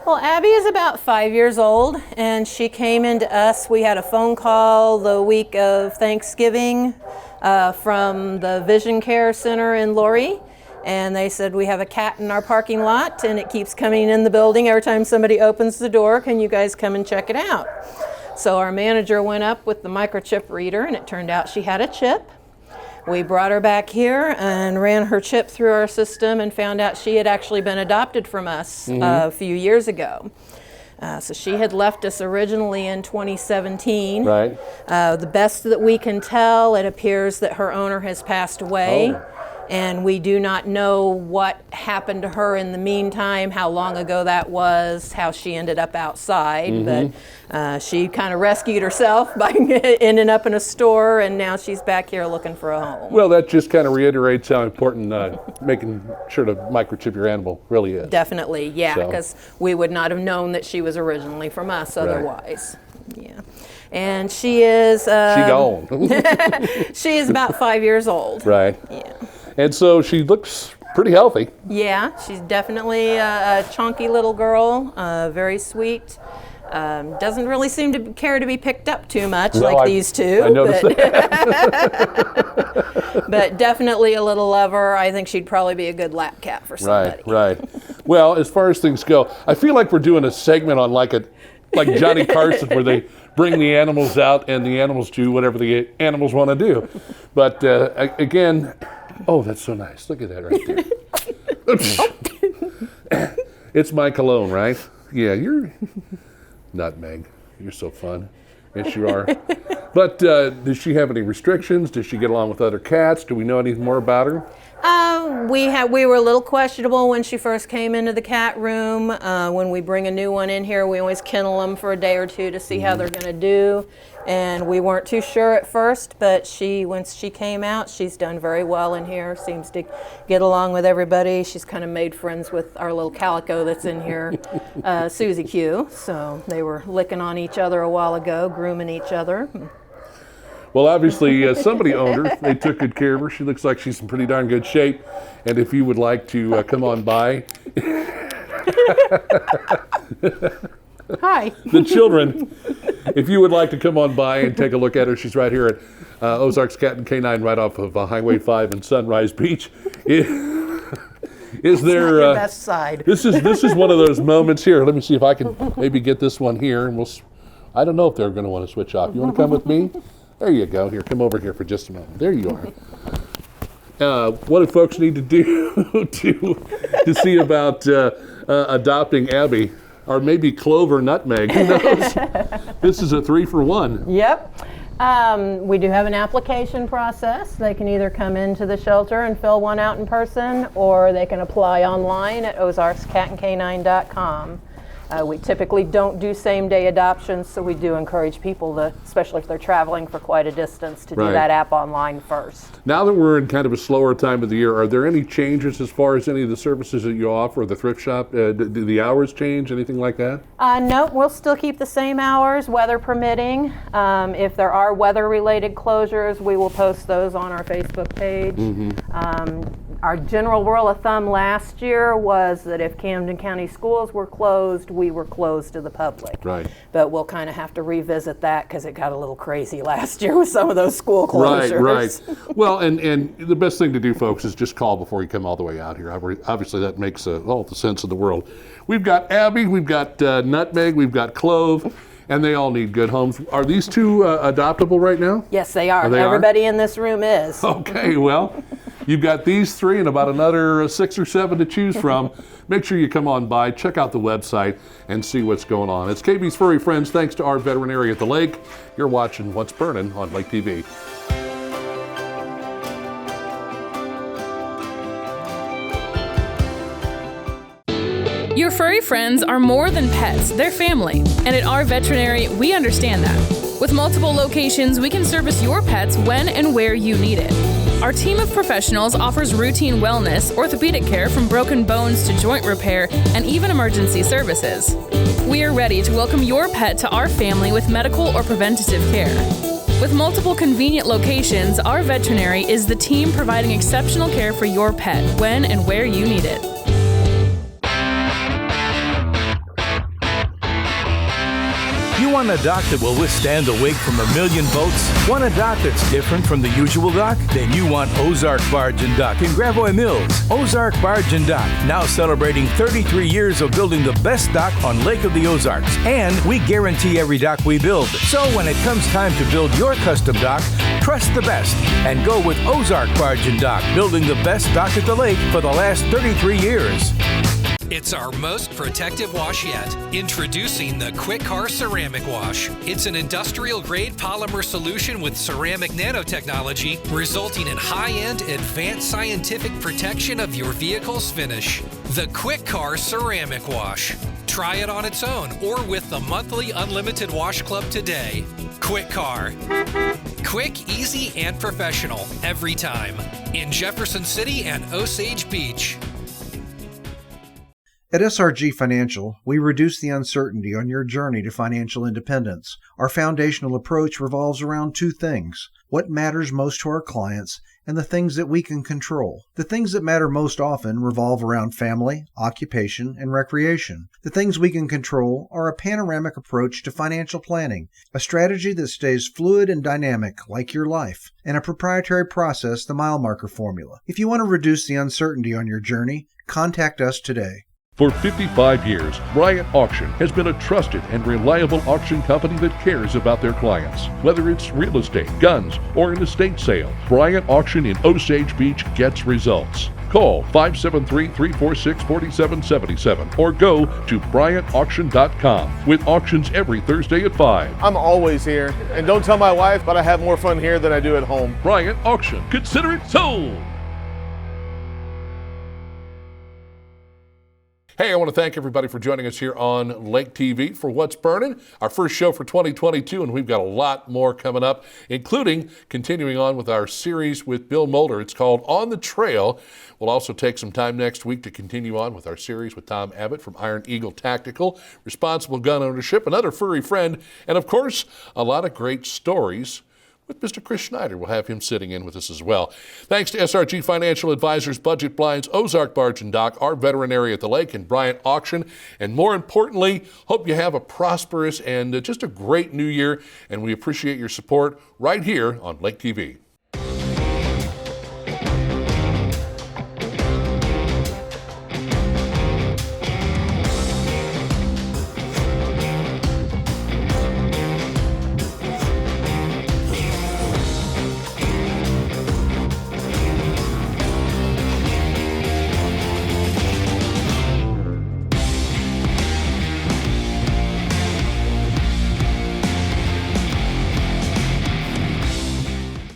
Well, Abby is about 5 years old, and she came into us. We had a phone call the week of Thanksgiving from the Vision Care Center in Laurie, and they said, we have a cat in our parking lot, and it keeps coming in the building every time somebody opens the door. Can you guys come and check it out? So our manager went up with the microchip reader, and it turned out she had a chip. We brought her back here and ran her chip through our system and found out she had actually been adopted from us a few years ago. So she had left us originally in 2017.
Right.
The best that we can tell, it appears that her owner has passed away.
Oh.
And we do not know what happened to her in the meantime, how long ago that was, how she ended up outside. But she kind of rescued herself by ending up in a store, and now she's back here looking for a home.
Well, that just kind of reiterates how important making sure to microchip your animal really is.
Definitely, yeah,
So.
because we would not have known that she was originally from us otherwise. Yeah. And she is...
She gone.
she is about 5 years old.
Right.
Yeah.
And so she looks pretty healthy.
Yeah, she's definitely a chunky little girl, very sweet. Doesn't really seem to care to be picked up too much these two.
I noticed
that. But definitely a little lover. I think she'd probably be a good lap cat for somebody.
Right. Well, as far as things go, I feel like we're doing a segment on like Johnny Carson where they bring the animals out and the animals do whatever the animals want to do. But again, oh, that's so nice. Look at that right there. It's my cologne, right? Yeah, you're nutmeg. You're so fun. Yes, you are. But does she have any restrictions? Does she get along with other cats? Do we know anything more about her?
We were a little questionable when she first came into the cat room. When we bring a new one in here, we always kennel them for a day or two to see how they're going to do. And we weren't too sure at first, but once she came out, she's done very well in here. Seems to get along with everybody. She's kind of made friends with our little calico that's in here, Susie Q. So they were licking on each other a while ago, grooming each other.
Well, obviously, somebody owned her. They took good care of her. She looks like she's in pretty darn good shape. And if you would like to come on by.
Hi.
The children, if you would like to come on by and take a look at her, she's right here at Ozarks Cat and Canine right off of Highway 5 in Sunrise Beach. Is there
not your best side?
This is one of those moments here. Let me see if I can maybe get this one here, and I don't know if they're going to want to switch off. You want to come with me? There you go. Here, come over here for just a moment. There you are. What do folks need to do to see about adopting Abby? Or maybe Clover Nutmeg, who knows? This is a 3-for-1.
Yep. We do have an application process. They can either come into the shelter and fill one out in person, or they can apply online at ozarkscatandcanine.com. We typically don't do same-day adoptions, so we do encourage people to, especially if they're traveling for quite a distance, to do that app online first.
Now that we're in kind of a slower time of the year, are there any changes as far as any of the services that you offer, the thrift shop? Do the hours change, anything like that?
No, we'll still keep the same hours, weather permitting. If there are weather-related closures, we will post those on our Facebook page. Our general rule of thumb last year was that if Camden County schools were closed, we were closed to the public.
Right.
But we'll kind of have to revisit that because it got a little crazy last year with some of those school closures.
Right. Well, and the best thing to do, folks, is just call before you come all the way out here. Obviously, that makes all the sense in the world. We've got Abby, we've got Nutmeg, we've got Clove, and they all need good homes. Are these two adoptable right now?
Yes, they are. Everybody in this room is.
Okay, well, you've got these 3 and about another 6 or 7 to choose from. Make sure you come on by, check out the website, and see what's going on. It's KB's Furry Friends, thanks to our veterinary at the lake. You're watching What's Burning on Lake TV.
Your furry friends are more than pets, they're family. And at our veterinary, we understand that. With multiple locations, we can service your pets when and where you need it. Our team of professionals offers routine wellness, orthopedic care from broken bones to joint repair, and even emergency services. We are ready to welcome your pet to our family with medical or preventative care. With multiple convenient locations, our veterinary is the team providing exceptional care for your pet when and where you need it.
You want a dock that will withstand the wake from a million boats? Want a dock that's different from the usual dock? Then you want Ozark Barge and Dock in Gravois Mills. Ozark Barge and Dock, now celebrating 33 years of building the best dock on Lake of the Ozarks. And we guarantee every dock we build. So when it comes time to build your custom dock, trust the best and go with Ozark Barge and Dock, building the best dock at the lake for the last 33 years.
It's our most protective wash yet. Introducing the Quick Car Ceramic Wash. It's an industrial-grade polymer solution with ceramic nanotechnology, resulting in high-end, advanced scientific protection of your vehicle's finish. The Quick Car Ceramic Wash. Try it on its own or with the monthly Unlimited Wash Club today. Quick Car. Quick, easy, and professional every time. In Jefferson City and Osage Beach.
At SRG Financial, we reduce the uncertainty on your journey to financial independence. Our foundational approach revolves around two things: what matters most to our clients and the things that we can control. The things that matter most often revolve around family, occupation, and recreation. The things we can control are a panoramic approach to financial planning, a strategy that stays fluid and dynamic like your life, and a proprietary process, the mile marker formula. If you want to reduce the uncertainty on your journey, contact us today.
For 55 years, Bryant Auction has been a trusted and reliable auction company that cares about their clients. Whether it's real estate, guns, or an estate sale, Bryant Auction in Osage Beach gets results. Call 573-346-4777 or go to BryantAuction.com with auctions every Thursday at 5.
I'm always here, and don't tell my wife, but I have more fun here than I do at home.
Bryant Auction. Consider it sold!
Hey, I want to thank everybody for joining us here on Lake TV for What's Burning, our first show for 2022, and we've got a lot more coming up, including continuing on with our series with Bill Mulder. It's called On the Trail. We'll also take some time next week to continue on with our series with Tom Abbott from Iron Eagle Tactical, responsible gun ownership, another furry friend, and of course, a lot of great stories with Mr. Chris Schneider. We'll have him sitting in with us as well. Thanks to SRG Financial Advisors, Budget Blinds, Ozark Barge and Dock, our veterinary at the lake, and Bryant Auction. And more importantly, hope you have a prosperous and just a great new year. And we appreciate your support right here on Lake TV.